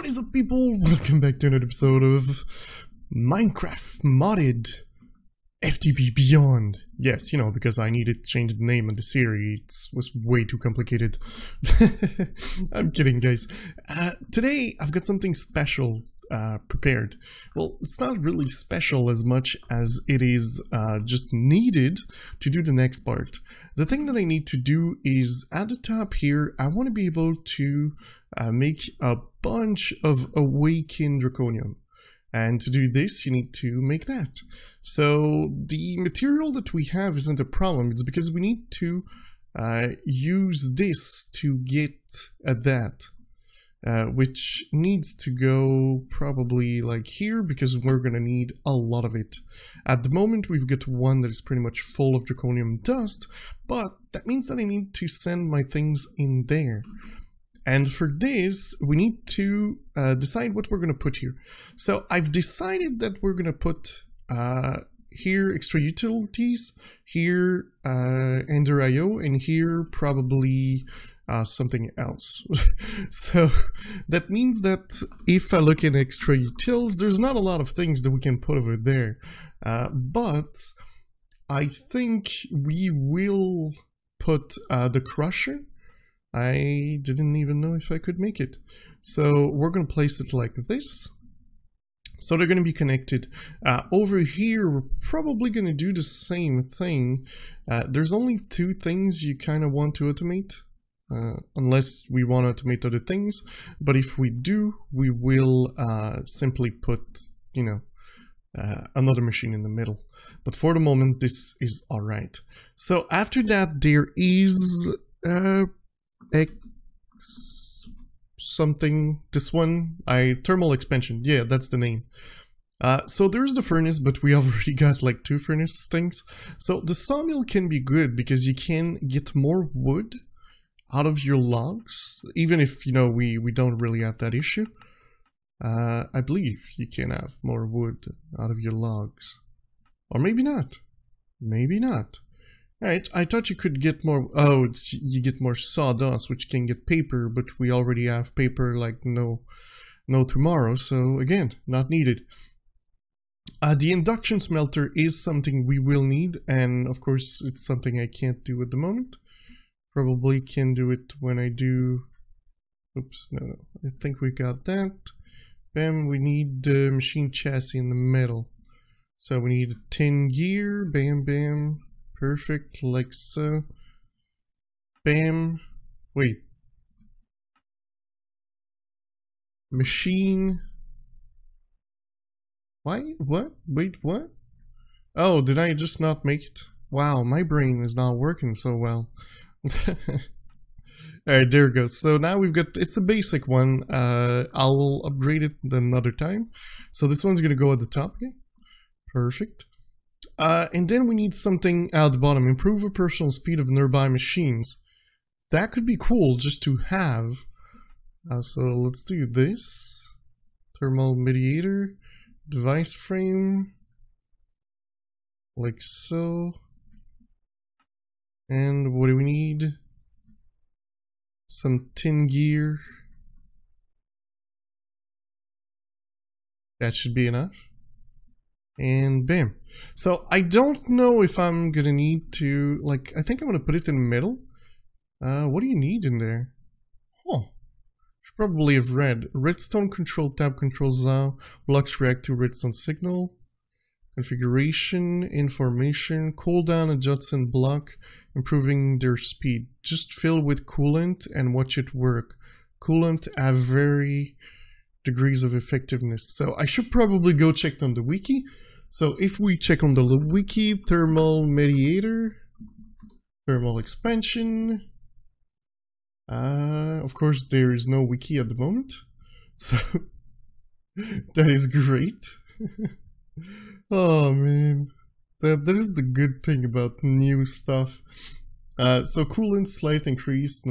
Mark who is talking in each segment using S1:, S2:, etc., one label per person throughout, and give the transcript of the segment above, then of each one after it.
S1: is up, people? Welcome back to another episode of Minecraft Modded FTB Beyond. Yes, you know, because I needed to change the name of the series. It was way too complicated. I'm kidding, guys. Today, I've got something special prepared. Well, it's not really special as much as it is just needed to do the next part. The thing that I need to do is at the top here, I want to be able to make a bunch of awakened draconium. And to do this, you need to make that. So the material that we have isn't a problem. It's because we need to use this to get at that. Which needs to go probably like here, because we're gonna need a lot of it. At the moment we've got one that is pretty much full of draconium dust, but that means that I need to send my things in there. And for this, we need to decide what we're gonna put here. So I've decided that we're gonna put here extra utilities, here Ender IO, and here probably something else. So that means that if I look at extra utils, there's not a lot of things that we can put over there, but I think we will put the crusher. I didn't even know if I could make it, so we're gonna place it like this. So they're going to be connected. Over here, we're probably going to do the same thing. There's only two things you kind of want to automate. Unless we want to automate other things, but if we do, we will simply put, you know, another machine in the middle. But for the moment, this is alright. So after that, there is something, this one, thermal expansion, yeah, that's the name. So there's the furnace, but we already got like 2 furnace things. So the sawmill can be good because you can get more wood out of your logs, even if, you know, we don't really have that issue. I believe you can have more wood out of your logs. Or maybe not. Maybe not. Alright, I thought you could get more, you get more sawdust, which can get paper, but we already have paper like no tomorrow, so again, not needed. The induction smelter is something we will need, and of course it's something I can't do at the moment. Probably can do it when I do, oops, no, I think we got that. Bam, we need the machine chassis in the middle. So we need a 10 gear, bam, bam, perfect, like so. Bam, wait. Machine, why, what, wait, what? Oh, did I just not make it? Wow, my brain is not working so well. Alright, there it goes. So now we've got, it's a basic one. I'll upgrade it another time. So this one's gonna go at the top again. Perfect. And then we need something at the bottom. Improve the personal speed of nearby machines. That could be cool just to have. So let's do this. Thermal mediator. Device frame. Like so. And what do we need? Some tin gear. That should be enough. And bam. So I don't know if I'm gonna need to, like, I think I'm gonna put it in the middle. What do you need in there? Huh. Should probably have read. Redstone control tab controls blocks react to redstone signal. Configuration, information, cooldown adjustment block, improving their speed. Just fill with coolant and watch it work. Coolant have vary degrees of effectiveness. So I should probably go check on the wiki. So if we check on the wiki, thermal mediator, thermal expansion. Of course there is no wiki at the moment. So that is great. Oh man, that is the good thing about new stuff. So coolant slight increase,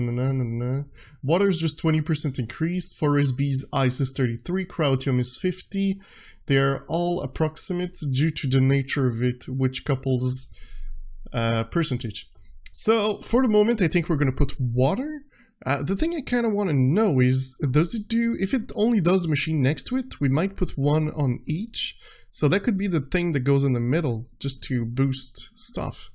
S1: water is just 20% increased, forest bees ice is 33, cryotium is 50. They are all approximate due to the nature of it, which couples percentage. So for the moment I think we're gonna put water The thing I kind of want to know is, does it do, if it only does the machine next to it, we might put one on each. So that could be the thing that goes in the middle, just to boost stuff.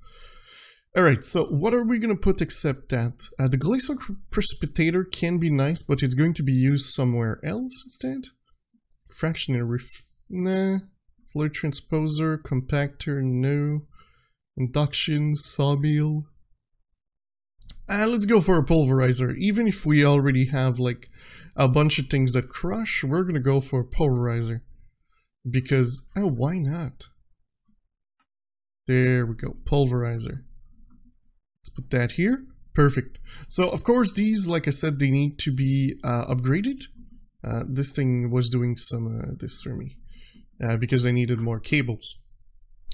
S1: Alright, so what are we going to put except that? The glacial precipitator can be nice, but it's going to be used somewhere else instead. Fractionary, nah. Fluid transposer, compactor, no. Induction, sawmill. Let's go for a pulverizer. Even if we already have like a bunch of things that crush, we're gonna go for a pulverizer. Because, oh, why not? There we go, pulverizer. Let's put that here. Perfect. So, of course, these, like I said, they need to be upgraded. This thing was doing some this for me. Because I needed more cables.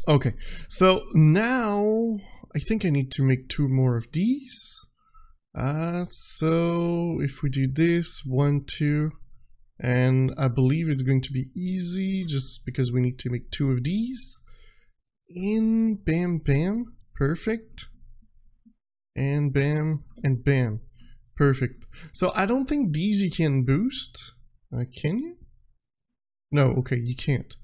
S1: Okay, so now I think I need to make 2 more of these. So if we do this, 1, 2, and I believe it's going to be easy just because we need to make 2 of these. And bam, bam, perfect. And bam, and bam, perfect. So I don't think these you can boost. Can you? No, okay, you can't.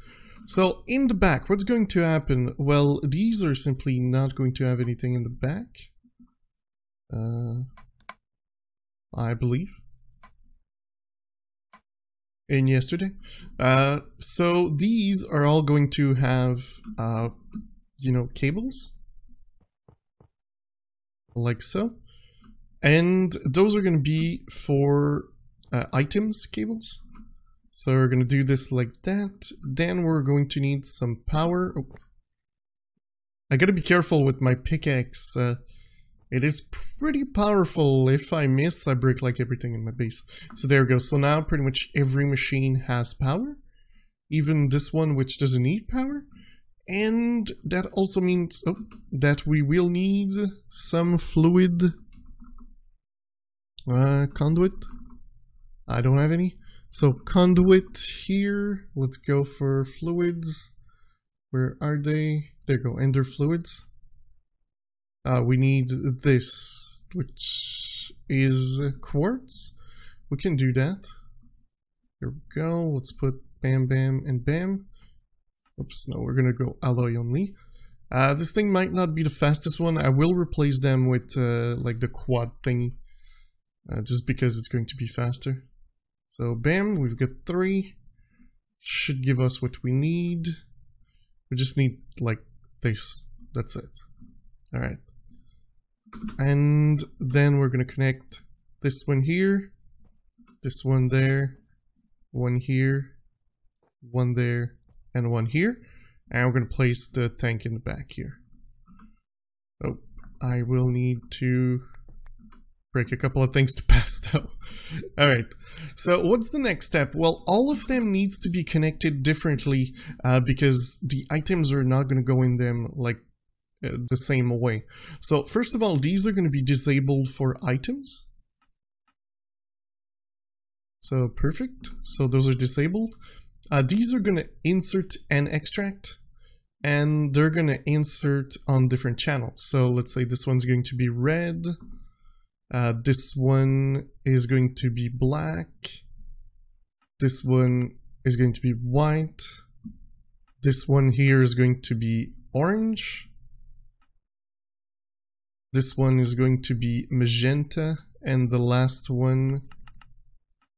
S1: So in the back, what's going to happen? Well, these are simply not going to have anything in the back. I believe. In yesterday. So these are all going to have, you know, cables. Like so. And those are going to be for items cables. So we're going to do this like that. Then we're going to need some power. Oh. I got to be careful with my pickaxe. It is pretty powerful. If I miss, I break like everything in my base. So there we go. So now pretty much every machine has power. Even this one, which doesn't need power. And that also means that we will need some fluid conduit. I don't have any. So conduit here. Let's go for fluids. Where are they? There you go, ender fluids. We need this, which is quartz. We can do that. Here we go. Let's put bam, bam, and bam. Oops, no, we're gonna go alloy only. This thing might not be the fastest one. I will replace them with like the quad thing, just because it's going to be faster. So bam, we've got 3. Should give us what we need. We just need like this. That's it. All right. And then we're gonna connect this one here, this one there, one here, one there, and one here. And we're gonna place the tank in the back here. Oh, I will need to break a couple of things to pass though. Alright, so what's the next step? Well, all of them needs to be connected differently because the items are not gonna go in them like the same way. So first of all, these are going to be disabled for items. So perfect. So those are disabled. These are going to insert and extract, and they're going to insert on different channels. So let's say this one's going to be red. This one is going to be black. This one is going to be white. This one here is going to be orange. This one is going to be magenta, and the last one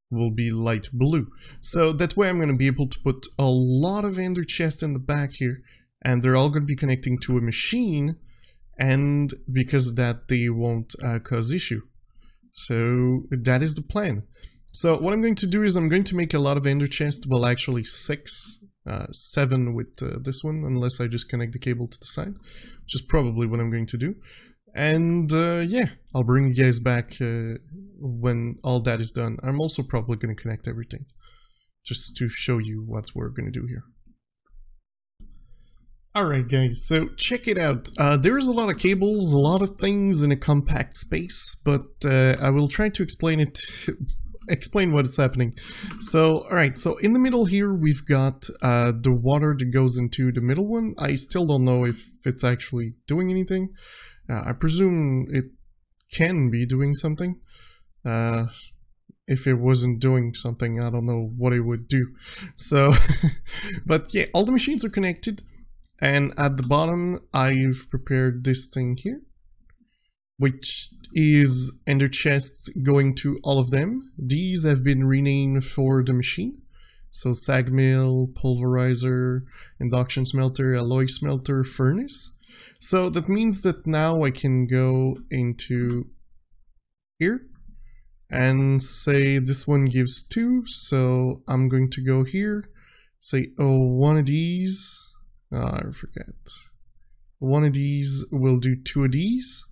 S1: will be light blue. So that way I'm going to be able to put a lot of ender chests in the back here, and they're all going to be connecting to a machine, and because of that they won't cause issue. So that is the plan. So what I'm going to do is I'm going to make a lot of ender chests, well actually 6, 7 with this one, unless I just connect the cable to the side, which is probably what I'm going to do. And yeah, I'll bring you guys back when all that is done. I'm also probably going to connect everything, just to show you what we're going to do here. Alright guys, so check it out. There's a lot of cables, a lot of things in a compact space, but I will try to explain it, explain what is happening. So, alright, so in the middle here we've got the water that goes into the middle one. I still don't know if it's actually doing anything. I presume it can be doing something. If it wasn't doing something, I don't know what it would do. So, but yeah, all the machines are connected. And at the bottom, I've prepared this thing here, which is ender chests going to all of them. These have been renamed for the machine. So sag mill, pulverizer, induction smelter, alloy smelter, furnace. So that means that now I can go into here and say this one gives 2. So I'm going to go here, say, oh, one of these, I forget. One of these will do 2 of these.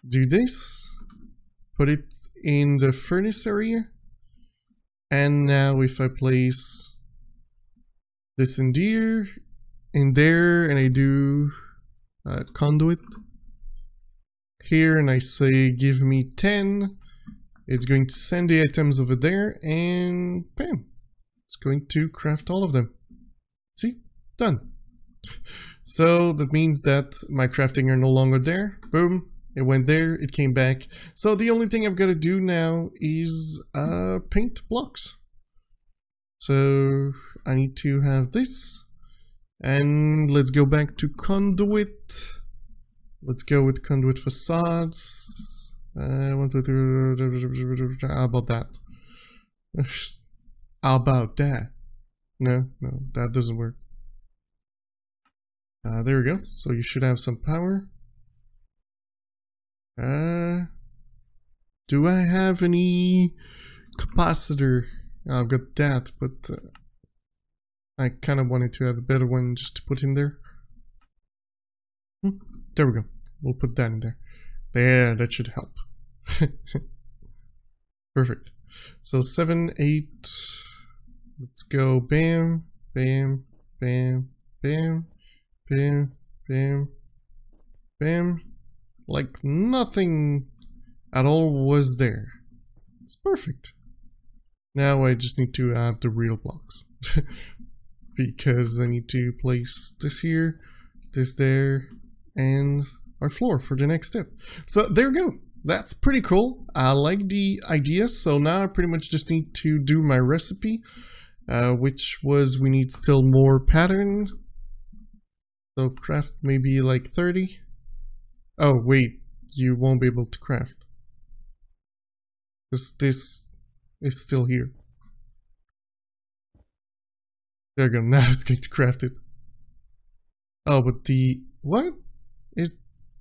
S1: Do this, put it in the furnace area. And now if I place this in there, and I do conduit here, and I say give me 10, it's going to send the items over there, and bam, it's going to craft all of them. See? Done. So that means that my crafting are no longer there. Boom. It went there, it came back. So the only thing I've got to do now is paint blocks. So I need to have this. And let's go back to conduit. Let's go with conduit facades. How about that? How about that? No, that doesn't work. There we go. So you should have some power. Do I have any capacitor? I've got that, but I kind of wanted to have a better one just to put in there. There we go. We'll put that in there. There, that should help. Perfect. So 7, 8. Let's go. Bam, bam, bam, bam, bam, bam, bam. Like nothing at all was there. It's perfect. Now I just need to add the real blocks. Because I need to place this here, this there, and our floor for the next step. So there we go. That's pretty cool. I like the idea. So now I pretty much just need to do my recipe, which was we need still more pattern. So craft maybe like 30. Oh wait, you won't be able to craft. Because this is still here. There we go, now it's going to craft it. Oh, but the... what? It,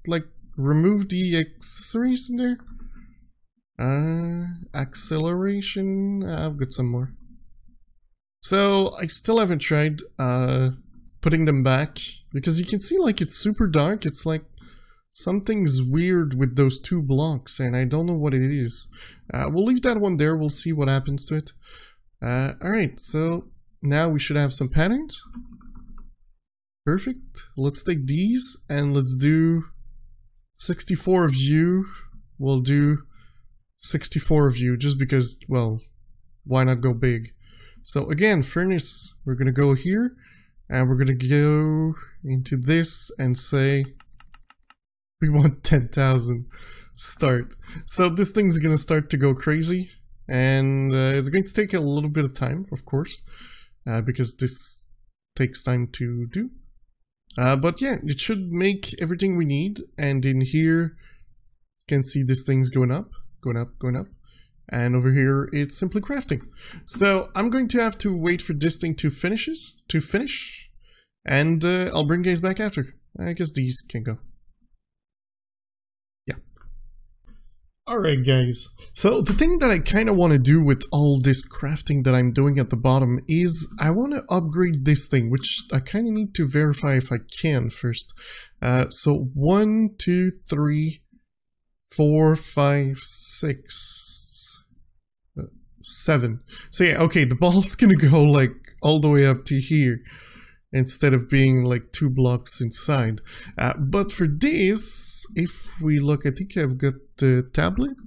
S1: like, removed the accessories in there? Acceleration... I've got some more. So, I still haven't tried putting them back. Because you can see, like, it's super dark. It's like... something's weird with those 2 blocks, and I don't know what it is. We'll leave that one there, we'll see what happens to it. Alright, so now we should have some patterns. Perfect. Let's take these, and let's do 64 of you. We'll do 64 of you, just because, well, why not go big? So again, furnace, we're gonna go here, and we're gonna go into this and say, we want 10,000 start. So this thing's gonna start to go crazy, and it's going to take a little bit of time, of course, because this takes time to do. But yeah, it should make everything we need, and in here, you can see this thing's going up, going up, going up, and over here it's simply crafting. So I'm going to have to wait for this thing to finish, and I'll bring you guys back after. I guess these can go. Alright guys, so the thing that I kind of want to do with all this crafting that I'm doing at the bottom is I want to upgrade this thing, which I kind of need to verify if I can first. So 1, 2, 3, 4, 5, 6, 7. So yeah, okay, the ball's gonna go like all the way up to here instead of being like 2 blocks inside. But for this, if we look, I think I've got the tablet.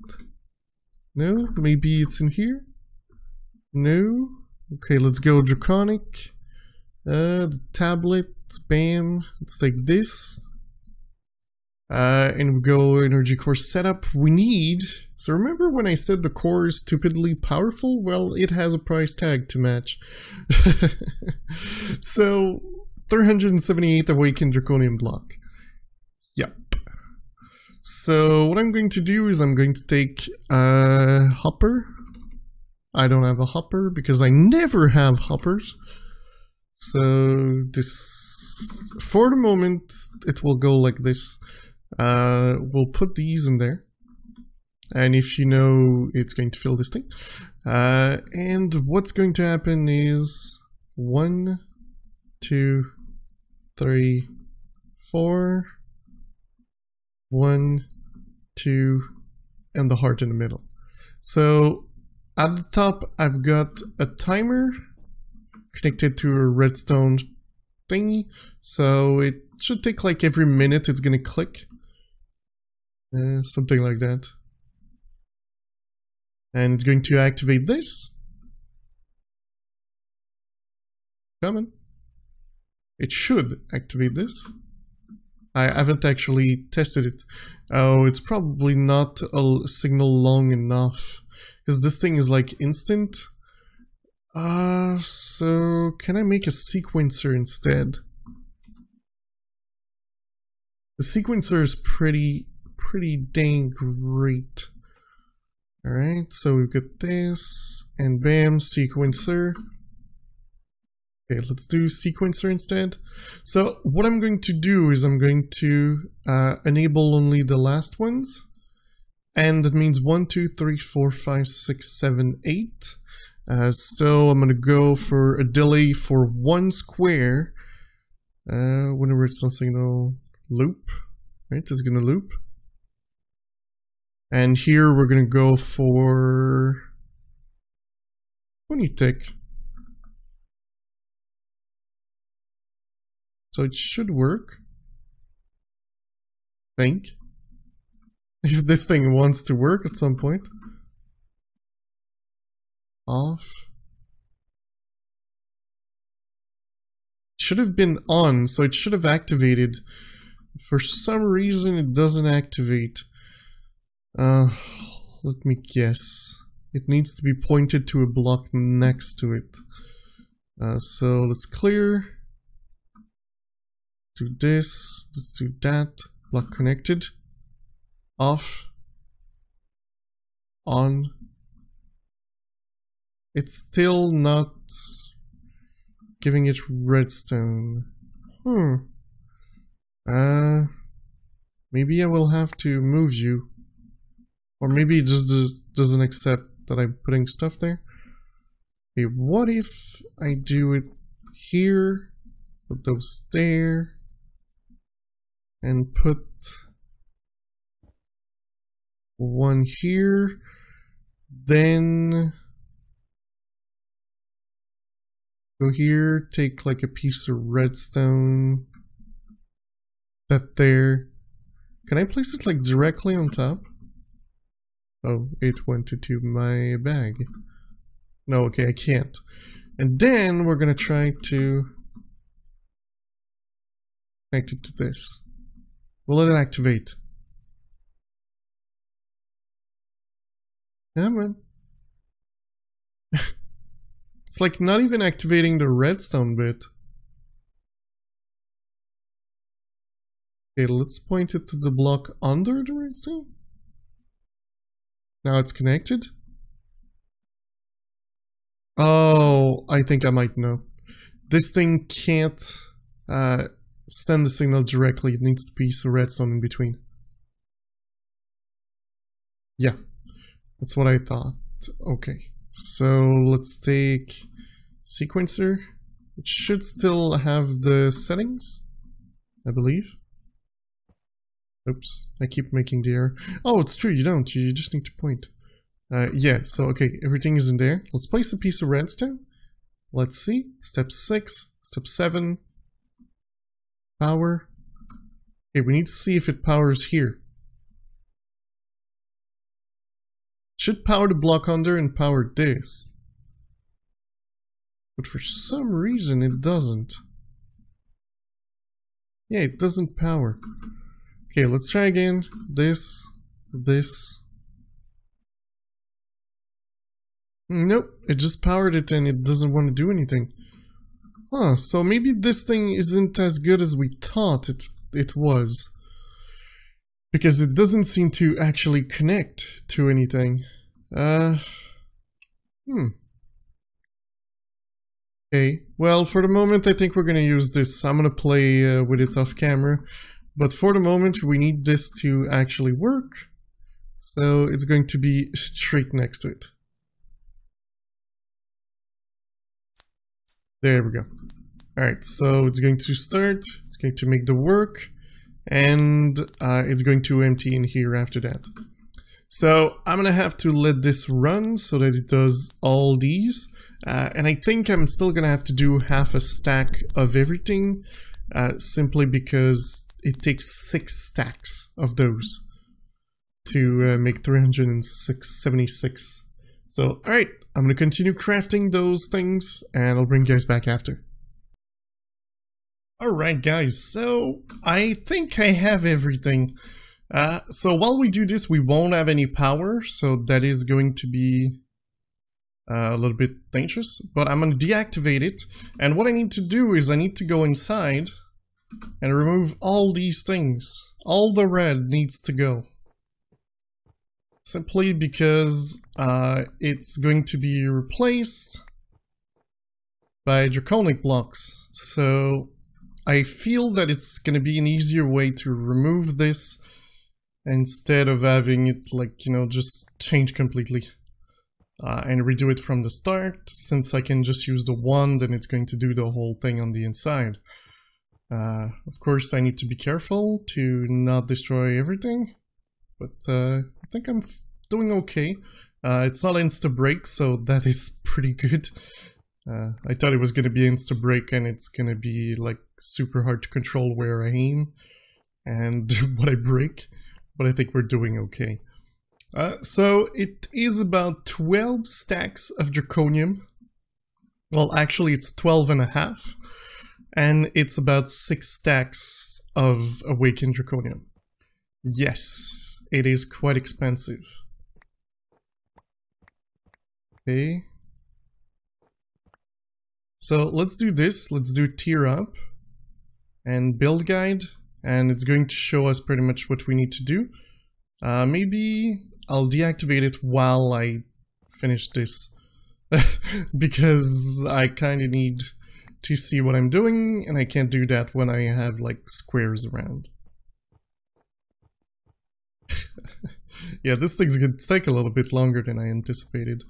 S1: No, maybe it's in here. No. Okay, let's go Draconic. The tablet. Bam. Let's take this. And we go energy core setup. We need, so remember when I said the core is stupidly powerful? Well, it has a price tag to match. So 378 awakened draconian block. Yep. So what I'm going to do is I'm going to take a hopper. I don't have a hopper because I never have hoppers. So this, for the moment, it will go like this. We'll put these in there. And if you know, it's going to fill this thing. And what's going to happen is 1, 2, 3, 4, 1, 2, and the heart in the middle. So at the top, I've got a timer connected to a redstone thingy. So it should take like every minute it's gonna click. Something like that. And it's going to activate this. Come on. It should activate this. I haven't actually tested it. Oh, it's probably not a signal long enough. Because this thing is like instant. So can I make a sequencer instead? The sequencer is pretty dang great. Alright, so we've got this, and bam, sequencer. Okay, let's do sequencer instead. So what I'm going to do is I'm going to enable only the last ones. And that means 1, 2, 3, 4, 5, 6, 7, 8. So I'm going to go for a delay for 1 square. Whenever it's on signal loop, right? It's going to loop. And here we're going to go for 20 tick. So it should work. I think. If this thing wants to work at some point. Off. It should have been on, so it should have activated. For some reason it doesn't activate. Let me guess. It needs to be pointed to a block next to it. So let's clear. Do this. Let's do that. Block connected. Off. On. It's still not giving it redstone. Maybe I will have to move you. Or maybe it just doesn't accept that I'm putting stuff there. Okay, what if I do it here, put those there, and put one here, then go here, take like a piece of redstone, that there. Can I place it like directly on top? Oh, it went into my bag. No, okay, I can't. And then we're gonna try to connect it to this. We'll let it activate. Yeah, man. It's like not even activating the redstone bit. Okay, let's point it to the block under the redstone. Now it's connected. Oh, I think I might know. This thing can't send the signal directly. It needs a piece of redstone in between. Yeah, that's what I thought. Okay, so let's take sequencer. It should still have the settings, I believe. Oops, I keep making the error. Oh, it's true, you don't. You just need to point. Yeah, so okay, everything is in there. Let's place a piece of redstone. Let's see. Step 6, step 7. Power. Okay, we need to see if it powers here. It should power the block under and power this. But for some reason it doesn't. Yeah, it doesn't power. Okay, let's try again. This. Nope, it just powered it and it doesn't want to do anything. Huh, so maybe this thing isn't as good as we thought it was. Because it doesn't seem to actually connect to anything. Okay, well, for the moment I think we're gonna use this. I'm gonna play with it off camera. But for the moment we need this to actually work. So it's going to be straight next to it. There we go. Alright, so it's going to start, it's going to make the work, and it's going to empty in here after that. So I'm gonna have to let this run so that it does all these, and I think I'm still gonna have to do half a stack of everything, simply because it takes 6 stacks of those to make 376. So, alright, I'm gonna continue crafting those things, and I'll bring you guys back after. Alright guys, so I think I have everything. So while we do this, we won't have any power, so that is going to be a little bit dangerous, but I'm gonna deactivate it, and what I need to do is I need to go inside and remove all these things. All the red needs to go. Simply because it's going to be replaced by Draconic blocks. So I feel that it's going to be an easier way to remove this instead of having it, like, you know, just change completely and redo it from the start. Since I can just use the one, then it's going to do the whole thing on the inside. Of course, I need to be careful to not destroy everything. But I think I'm doing okay. It's not insta-break, so that is pretty good. I thought it was going to be insta-break and it's going to be like super hard to control where I aim and what I break, but I think we're doing okay. So it is about 12 stacks of Draconium. Well, actually it's 12 and a half, and it's about 6 stacks of Awakened Draconium. Yes, it is quite expensive. Okay. So let's do this. Let's do tier up and build guide, and it's going to show us pretty much what we need to do. Maybe I'll deactivate it while I finish this because I kind of need to see what I'm doing, and I can't do that when I have like squares around. Yeah, this thing's gonna take a little bit longer than I anticipated.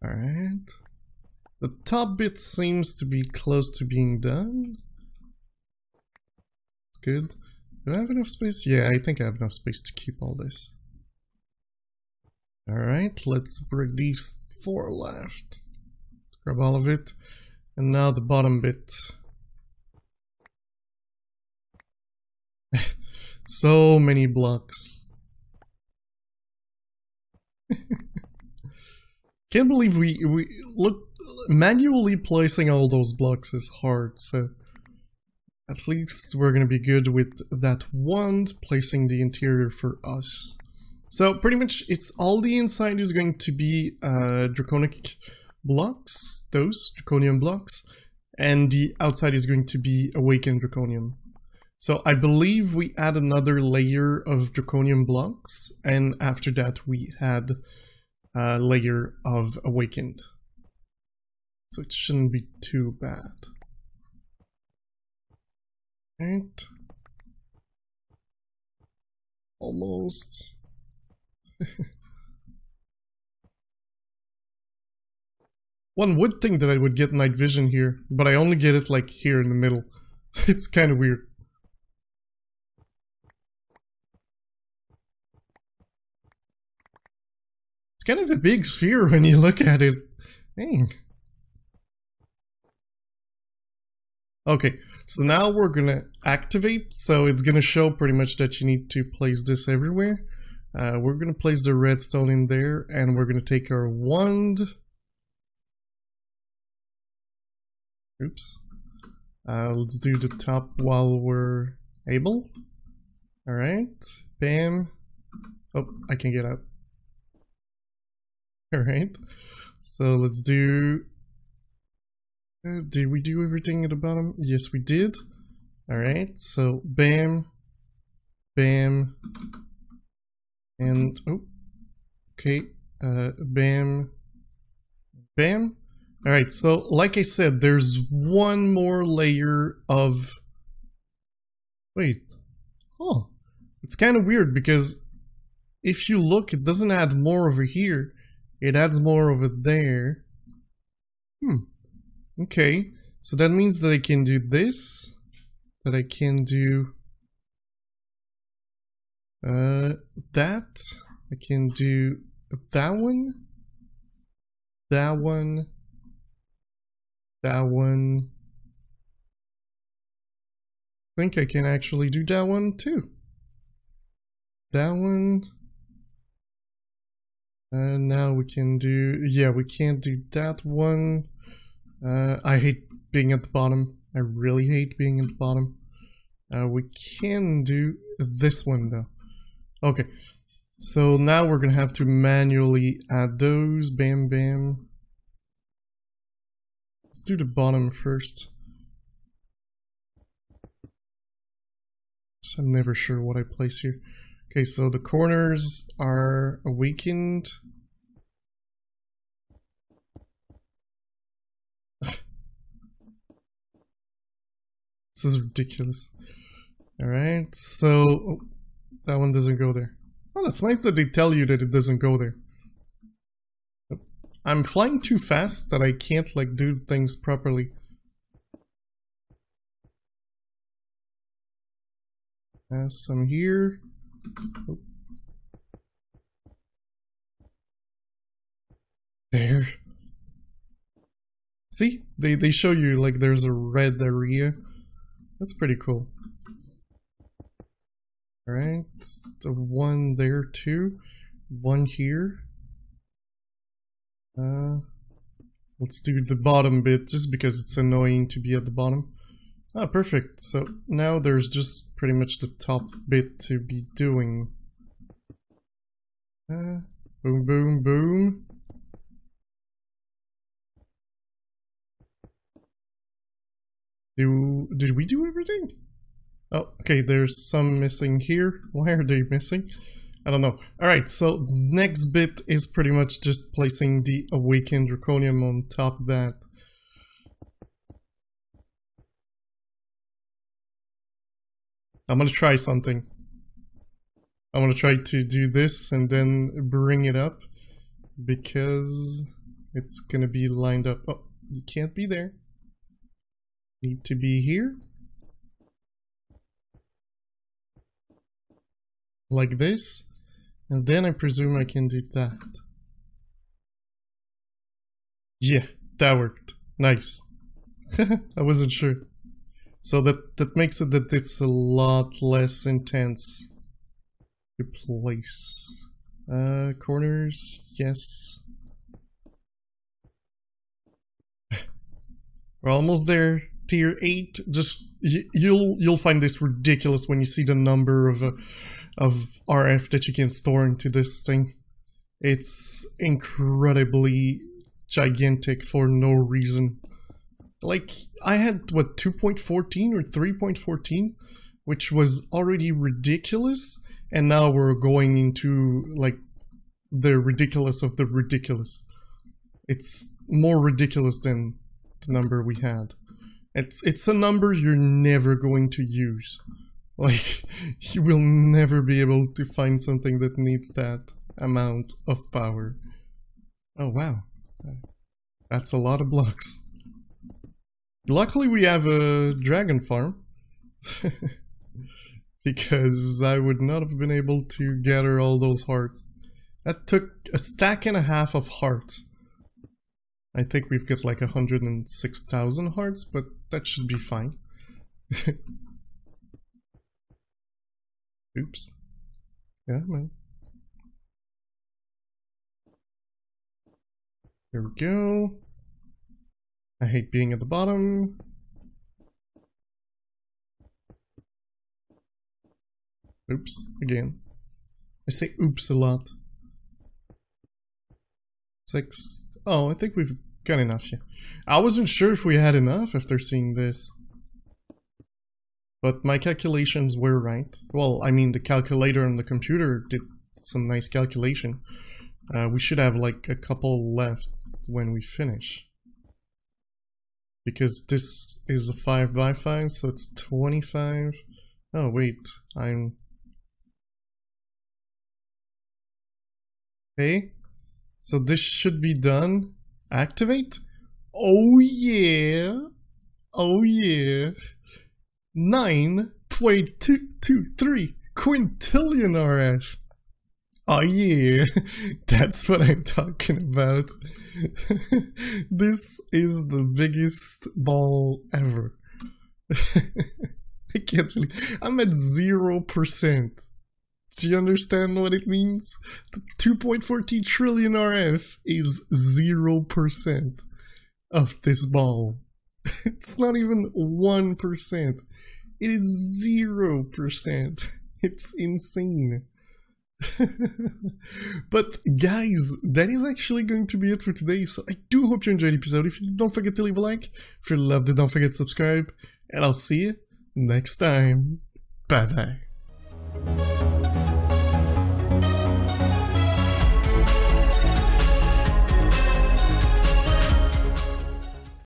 S1: Alright. The top bit seems to be close to being done. It's good. Do I have enough space? Yeah, I think I have enough space to keep all this. Alright, let's bring these 4 left. Grab all of it. And now the bottom bit. So many blocks. Can't believe we look, manually placing all those blocks is hard, so at least we're gonna be good with that wand placing the interior for us. So pretty much it's all the inside is going to be Draconic blocks, those Draconium blocks, and the outside is going to be Awakened Draconium. So I believe we add another layer of Draconium blocks, and after that we had a layer of Awakened. So it shouldn't be too bad. Right. Almost. One would think that I would get night vision here, but I only get it like here in the middle. It's kind of weird. It's kind of a big sphere when you look at it. Dang. Okay, so now we're gonna activate, so it's gonna show pretty much that you need to place this everywhere. We're gonna place the redstone in there, and we're gonna take our wand. Oops. Let's do the top while we're able. Alright, bam. Oh, I can get out. Alright, so let's do... did we do everything at the bottom? Yes, we did. Alright, so bam, bam, and... oh, okay, bam, bam. Alright, so like I said, there's one more layer of... wait. Oh, it's kind of weird because if you look, it doesn't add more over here. It adds more over there. Okay, so that means that I can do this. That I can do... that. I can do that one. That one. That one. I think I can actually do that one too. That one. And now we can do... yeah, we can't do that one. I hate being at the bottom. I really hate being at the bottom. We can do this one though. Okay. So now we're gonna have to manually add those. Bam, bam. Let's do the bottom first. So I'm never sure what I place here. Okay, so the corners are awakened. This is ridiculous. Alright, so... oh, that one doesn't go there. Oh, that's nice that they tell you that it doesn't go there. I'm flying too fast that I can't, like, do things properly. Some here. Oh. There. See? They show you, like, there's a red area. That's pretty cool. Alright, the one there too. One here. Let's do the bottom bit just because it's annoying to be at the bottom. Ah, perfect. So now there's just pretty much the top bit to be doing. Boom, boom, boom. Did we do everything? Oh, okay, there's some missing here. Why are they missing? I don't know. Alright, so next bit is pretty much just placing the awakened Draconium on top of that. I'm gonna try something. I'm gonna try to do this and then bring it up because it's gonna be lined up. Oh, you can't be there. Need to be here. Like this. And then I presume I can do that. Yeah, that worked. Nice. I wasn't sure. So that makes it that it's a lot less intense to place. Corners, yes. We're almost there. Tier 8. Just you'll find this ridiculous when you see the number of RF that you can store into this thing. It's incredibly gigantic for no reason. Like, I had, what, 2.14 or 3.14, which was already ridiculous, and now we're going into, like, the ridiculous of the ridiculous. It's more ridiculous than the number we had. It's a number you're never going to use. Like, you will never be able to find something that needs that amount of power. Oh, wow. That's a lot of blocks. Luckily we have a dragon farm. Because I would not have been able to gather all those hearts. That took a stack and a half of hearts. I think we've got like 106,000 hearts, but that should be fine. Oops. Yeah, man. Here we go. I hate being at the bottom. Oops, again. I say oops a lot. 6. Oh, I think we've got enough here. I wasn't sure if we had enough after seeing this. But my calculations were right. Well, I mean, the calculator on the computer did some nice calculation. We should have like a couple left when we finish. Because this is a 5x5, so it's 25. Oh, wait, Okay, so this should be done. Activate? Oh yeah! Oh yeah! 9.223 quintillion RF. Oh yeah, that's what I'm talking about. This is the biggest ball ever. I can't believe I'm at 0%. Do you understand what it means? The 2.14 trillion RF is 0% of this ball. It's not even 1%. It is 0%. It's insane. But guys, that is actually going to be it for today. So I do hope you enjoyed the episode. If you did, don't forget to leave a like. If you loved it, don't forget to subscribe. And I'll see you next time. Bye bye.